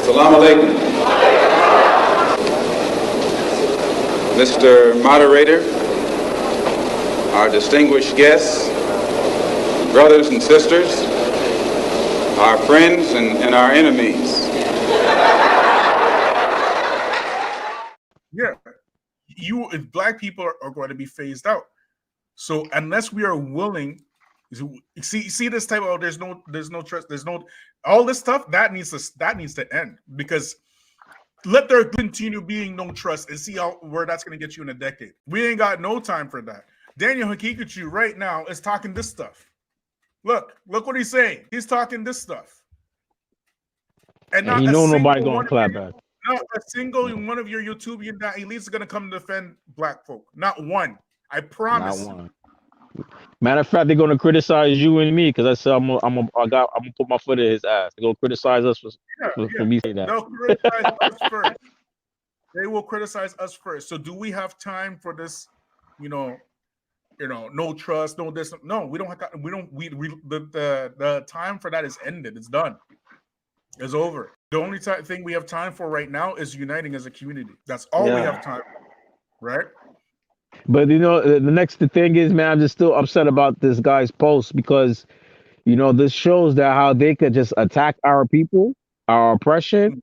Assalamu alaikum. Mr. Moderator, our distinguished guests, brothers and sisters, our friends and our enemies. Yeah, if black people are going to be phased out. So unless we are willing, see this type of there's no trust, there's no all this stuff that needs to end, because let there continue being no trust and see where that's going to get you in a decade. We ain't got no time for that. Daniel Hakikachu right now is talking this stuff. Look what he's saying. He's talking this stuff. And he know nobody gonna clap back. Not a single one of your YouTubian elites is gonna come defend black folk. Not one. I promise. Not one. Matter of fact, they're gonna criticize you and me because I said I'm gonna put my foot in his ass. They're gonna criticize us for me saying that. They'll criticize us first. They will criticize us first. So do we have time for this? No trust, no this. No, we don't. The time for that is ended. It's done. It's over. The only thing we have time for right now is uniting as a community. That's all we have time for, right? But the next thing is, man, I'm just still upset about this guy's post because, this shows that how they could just attack our people, our oppression,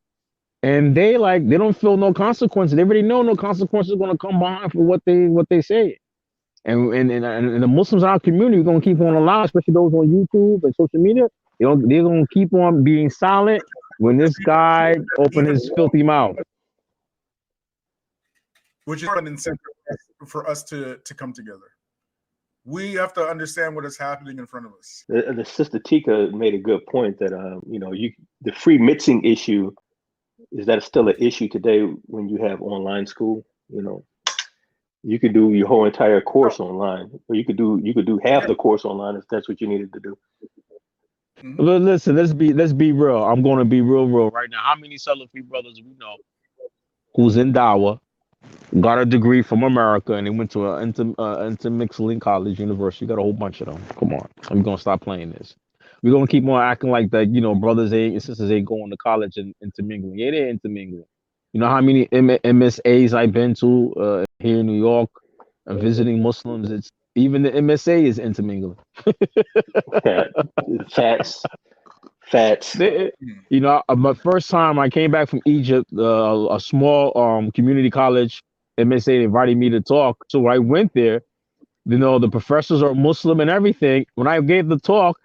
and they don't feel no consequences. They already know no consequences are going to come behind for what they say. And the Muslims in our community are going to keep on alive, especially those on YouTube and social media. They're going to keep on being silent when this guy opened his filthy mouth. Which is an incentive for us to come together. We have to understand what is happening in front of us. The Sister Tika made a good point that the free mixing issue is that it's still an issue today when you have online school. You could do your whole entire course online, or you could do half the course online if that's what you needed to do. But listen, let's be real. I'm going to be real right now. How many Salafi brothers we know who's in Dawa, got a degree from America, and they went to intermixing college, university? Got a whole bunch of them. Come on, I'm gonna stop playing this. We're gonna keep on acting like that. Brothers and sisters ain't going to college and intermingling. Yeah, they're intermingling. You know how many MSAs I've been to here in New York, visiting Muslims? It's even the MSA is intermingling. Facts. My first time I came back from Egypt, a small community college MSA invited me to talk. So I went there. The professors are Muslim and everything. When I gave the talk,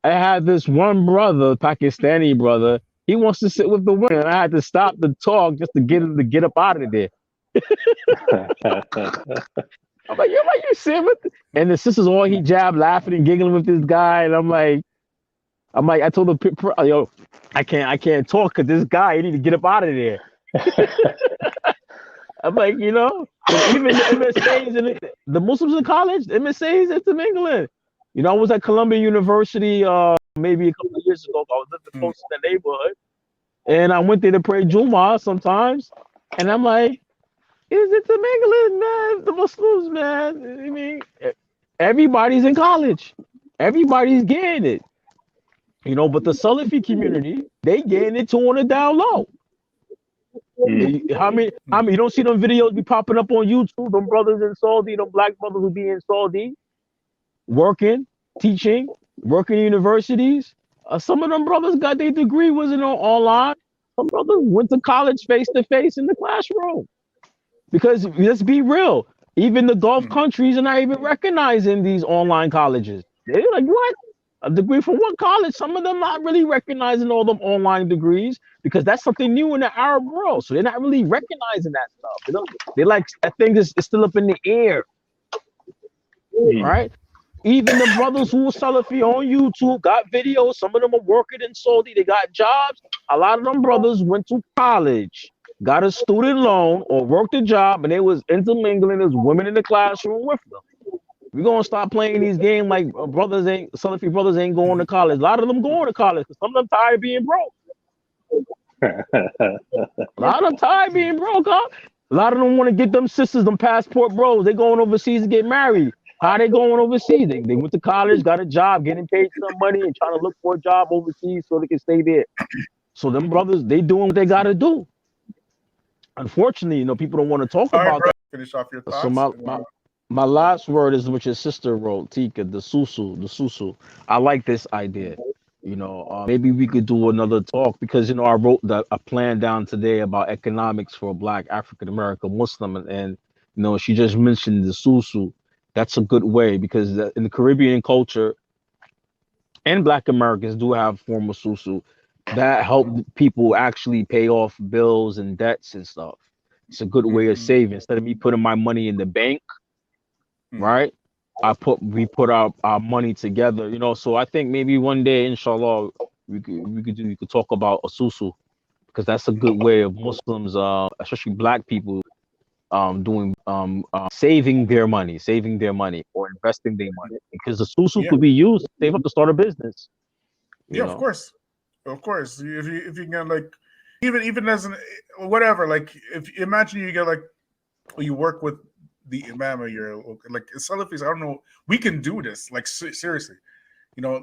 I had this one brother, Pakistani brother. He wants to sit with the women. I had to stop the talk just to get him to get up out of there. I'm like, you sit with? And the sisters all hijab, laughing and giggling with this guy, and I'm like, I told the I can't talk because this guy, you need to get up out of there. I'm like, even the MSAs and the Muslims in college, the MSAs intermingling. I was at Columbia University maybe a couple of years ago. I was living close to the neighborhood, and I went there to pray Jumu'ah sometimes, and I'm like, is it intermingling, man? The Muslims, man. I mean, everybody's in college. Everybody's getting it. But the Salafi community, they getting it on the down low. How many you don't see them videos be popping up on YouTube, them brothers in Saudi, them black brothers who be in Saudi, working, teaching, working in universities. Some of them brothers got their degree, wasn't online. Some brothers went to college face-to-face in the classroom. Because let's be real, even the Gulf countries are not even recognizing these online colleges. They're like, what? A degree from what college? Some of them not really recognizing all them online degrees because that's something new in the Arab world. So they're not really recognizing that stuff. They're like, that thing is still up in the air. Right? Even the brothers who were Salafi on YouTube got videos. Some of them are working in Saudi. They got jobs. A lot of them brothers went to college, got a student loan or worked a job, and they was intermingling as women in the classroom with them. We're gonna stop playing these games like Salafi brothers ain't going to college. A lot of them going to college because some of them tired of being broke. A lot of them tired of being broke, huh? A lot of them want to get them sisters, them passport bros. They going overseas to get married. How they going overseas? They went to college, got a job, getting paid some money, and trying to look for a job overseas so they can stay there. So them brothers, they doing what they gotta do. Unfortunately, people don't want to talk All right, about bro. Finish off your that. So thoughts. my last word is what your sister wrote, Tika, the susu. I like this idea. Maybe we could do another talk because I wrote a plan down today about economics for a Black African American Muslim, and she just mentioned the susu. That's a good way because in the Caribbean culture, and Black Americans do have form of susu that help people actually pay off bills and debts and stuff. It's a good way of saving. Instead of me putting my money in the bank, right? We put our money together, So I think maybe one day, inshallah, we could talk about a susu because that's a good way of Muslims, especially Black people, doing saving their money or investing their money because the susu Yeah. could be used to save up to start a business. Yeah, of course. If you can, like, even as an whatever, like, if imagine you get, like, you work with the imam or your, like, Salafis. I don't know. We can do this, like, seriously. The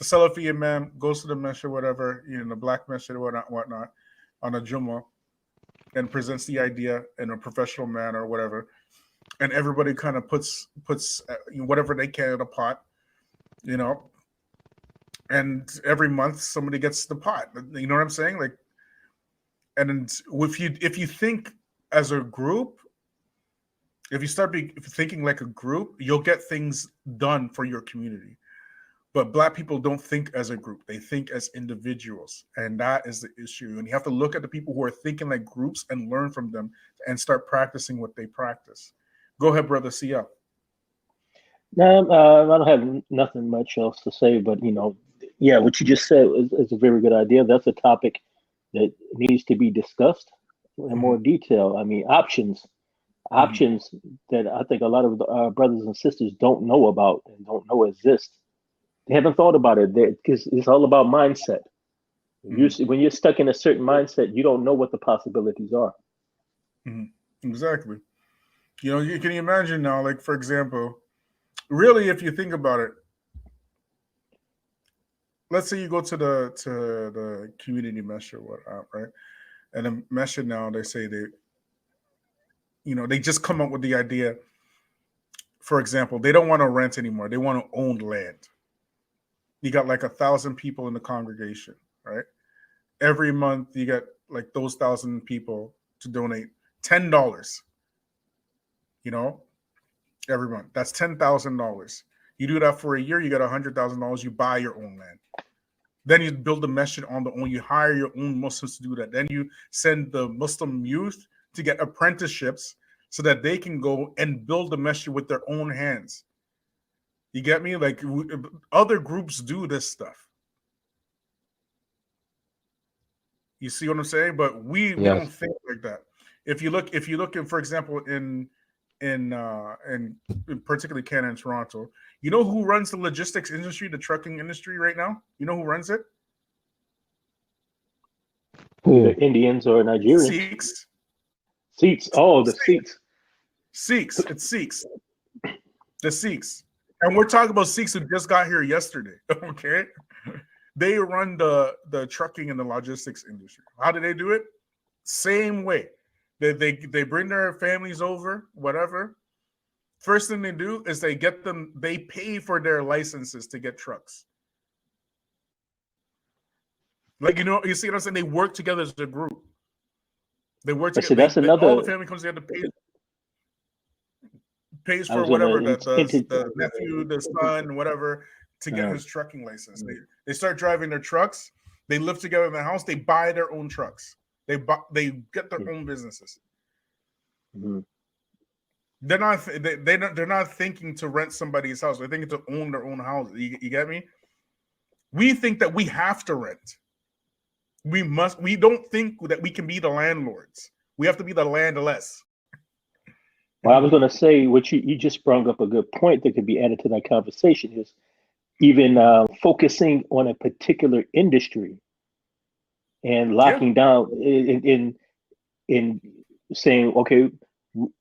Salafi imam goes to the masjid, whatever, the Black masjid, whatnot, on a Jummah, and presents the idea in a professional manner or whatever, and everybody kind of puts whatever they can in a pot, and every month somebody gets the pot. You know what I'm saying? Like, and if you think as a group, if you start thinking like a group, you'll get things done for your community. But Black people don't think as a group; they think as individuals, and that is the issue. And you have to look at the people who are thinking like groups and learn from them, and start practicing what they practice. Go ahead, brother. CL. No, I don't have nothing much else to say, but yeah, what you just said is a very good idea. That's a topic that needs to be discussed in more detail. I mean, options that I think a lot of our brothers and sisters don't know about and don't know exist. They haven't thought about it because it's all about mindset. When you're stuck in a certain mindset, you don't know what the possibilities are. Exactly. You can imagine now, like, for example, really, if you think about it, let's say you go to the community masjid, right? And the masjid now, they say they just come up with the idea. For example, they don't want to rent anymore; they want to own land. You got like 1,000 people in the congregation, right? Every month, you get like those 1,000 people to donate $10. Every month. That's $10,000. You do that for a year, you get $100,000. You buy your own land. Then you build the masjid on the own. You hire your own Muslims to do that. Then you send the Muslim youth to get apprenticeships so that they can go and build the masjid with their own hands. You get me? Like, other groups do this stuff. You see what I'm saying? But we don't think like that. If you look at, for example, in particularly Canada and Toronto, you know who runs the logistics industry, the trucking industry right now? You know who runs it? Either Indians or Nigerians. Sikhs. Sikhs. Oh, the Sikhs. Sikhs. It's Sikhs. The Sikhs. And we're talking about Sikhs who just got here yesterday. Okay. They run the trucking and the logistics industry. How do they do it? Same way. They bring their families over, whatever. First thing they do is they pay for their licenses to get trucks. Like, you see what I'm saying? They work together as a group. They work together. So that's another. All the family comes together to pays for whatever the nephew, the son, whatever, to get his trucking license. They start driving their trucks. They live together in the house. They buy their own trucks. They get their own businesses. They're not thinking to rent somebody's house. They're thinking to own their own house. You get me? We think that we have to rent. We don't think that we can be the landlords. We have to be the landless. Well, I was going to say, what you just brought up a good point that could be added to that conversation is even focusing on a particular industry and locking down in saying, okay,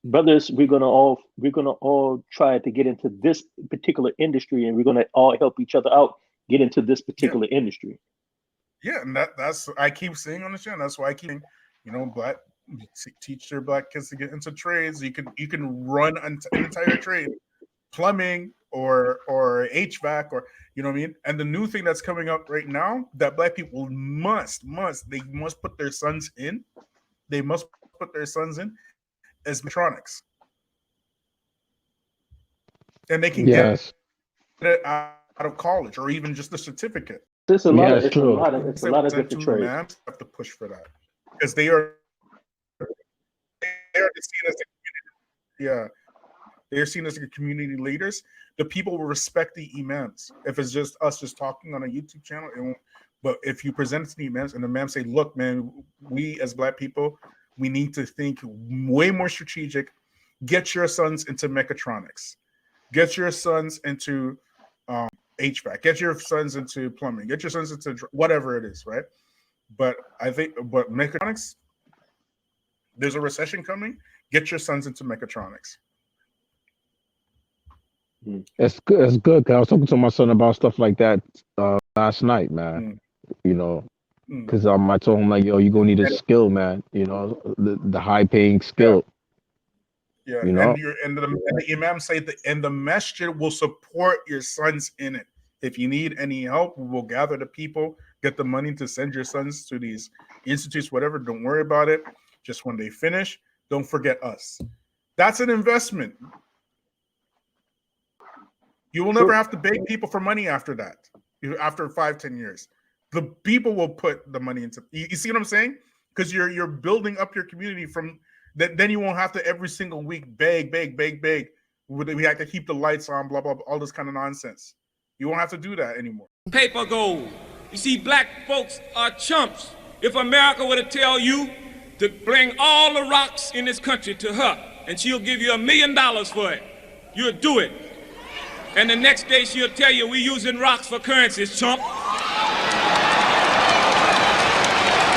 brothers, we're gonna all try to get into this particular industry, and we're gonna all help each other out get into this particular industry. Yeah, and that's I keep saying on the channel. That's why I keep, black teach their black kids to get into trades. You can run an entire trade, plumbing or HVAC, or you know what I mean. And the new thing that's coming up right now that black people must put their sons in. They must put their sons in as mechatronics, and they can get it out of college or even just a certificate. There's a lot of it's true. it's a lot of different trades. MAMs have to push for that because they are seen as they're seen as the community leaders. The people will respect the imams. If it's just us just talking on a YouTube channel, it won't. But if you present it to the imams and the imams say, "Look, man, we as black people, we need to think way more strategic. Get your sons into mechatronics. Get your sons into HVAC. Get your sons into plumbing. Get your sons into whatever it is, right?" But mechatronics, there's a recession coming. Get your sons into mechatronics. It's good. It's good. 'Cause I was talking to my son about stuff like that last night, man. Because I told him like, yo, you're gonna need a skill, man. The high paying skill. Yeah, and the imam say the masjid will support your sons in it. If you need any help, we'll gather the people, get the money to send your sons to these institutes, whatever. Don't worry about it. Just when they finish, don't forget us. That's an investment. You will never have to beg people for money after that. After 5-10 years, the people will put the money into. You see what I'm saying? Because you're building up your community from. Then you won't have to every single week beg. We have to keep the lights on, blah, blah, blah, all this kind of nonsense. You won't have to do that anymore. Paper gold. You see, black folks are chumps. If America were to tell you to bring all the rocks in this country to her, and she'll give you $1 million for it, you'll do it. And the next day she'll tell you we're using rocks for currencies, chump.